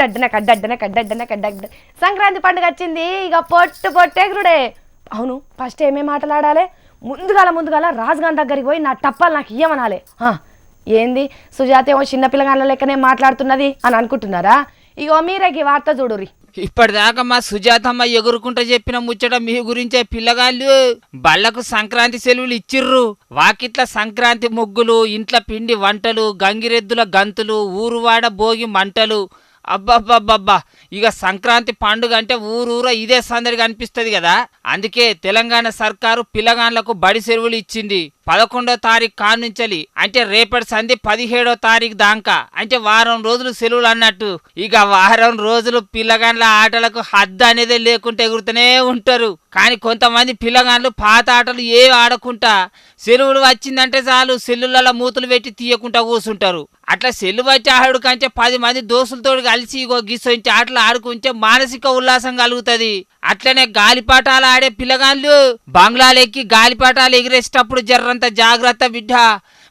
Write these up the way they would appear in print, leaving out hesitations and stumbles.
డడ్డన సంక్రాంతి పండుగ వచ్చింది. ఇక పొట్టెగురుడే. అవును, ఫస్ట్ ఏమేమి మాట్లాడాలి? ముందుగాల రాజుగారి దగ్గరికి పోయి నా టప్పాలు నాకు ఇయ్యమనాలి. ఏంది సుజాత ఏమో చిన్నపిల్లగాళ్ళ లెక్కనే మాట్లాడుతున్నది అని అనుకుంటున్నారా? ఇగో మీరే ఈ వార్త చూడుర్రి. ఇప్పటిదాకా మా సుజాతమ్మ ఎగురుకుంటా చెప్పిన ముచ్చట మీ గురించే. పిల్లగాళ్ళు బళ్ళకు సంక్రాంతి సెలవులు ఇచ్చిర్రు. వాకిట్ల సంక్రాంతి ముగ్గులు, ఇంట్ల పిండి వంటలు, గంగిరెద్దుల గంతులు, ఊరువాడ భోగి మంటలు. అబ్బబ్బబ్బబ్బా, ఇక సంక్రాంతి పండుగ అంటే ఊరూర ఇదే సందడిగా అనిపిస్తుంది కదా. అందుకే తెలంగాణ సర్కారు పిల్లగాళ్లకు బడి సెలవులు ఇచ్చింది. 11వ తారీఖు కానుంచలి, అంటే రేపటి సంధి 17వ తారీఖు దాకా, అంటే వారం రోజులు సెలవులు అన్నట్టు. ఇక వారం రోజులు పిల్లగాండ్ల ఆటలకు హద్దు అనేది లేకుంటే ఎగురుతూనే ఉంటారు. కానీ కొంతమంది పిల్లగాండ్లు పాత ఆటలు ఏ ఆడకుండా సెలవులు వచ్చిందంటే చాలు సెల్లులలో మూతులు పెట్టి తీయకుండా కూర్చుంటారు. అట్లా సెల్లు వచ్చి ఆడు కంటే 10 మంది దోస్తులతో కలిసి ఇగో గిసొంటి ఆటలు ఆడుకుంటే మానసిక ఉల్లాసం కలుగుతుంది. అట్లనే గాలిపాటాలు ఆడే పిల్లగాళ్ళు బంగ్లాలెక్కి గాలిపాటాలు ఎగిరేసేటప్పుడు జర్రంత జాగ్రత్త బిడ్డ.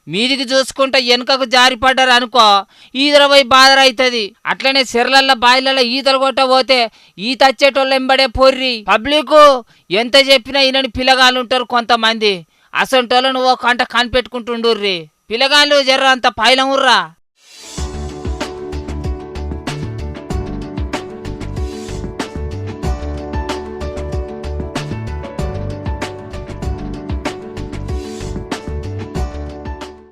మీదికి చూసుకుంటే వెనుకకు జారిపడ్డారు అనుకో ఈదర పోయి బాధర అవుతుంది. అట్లనే చెర్లల్ల బాయిలలో ఈతలు కొట్టబోతే ఈత వచ్చేటోళ్ళు ఎంబడే పొర్రి. పబ్లిక్ ఎంత చెప్పినా ఈయనని పిల్లగాళ్ళు ఉంటారు కొంతమంది. అసంటోళ్ళు నువ్వు కంట కనిపెట్టుకుంటుండుర్రి. పిల్లగాళ్ళు జర్ర అంత పైలం ఉర్రా.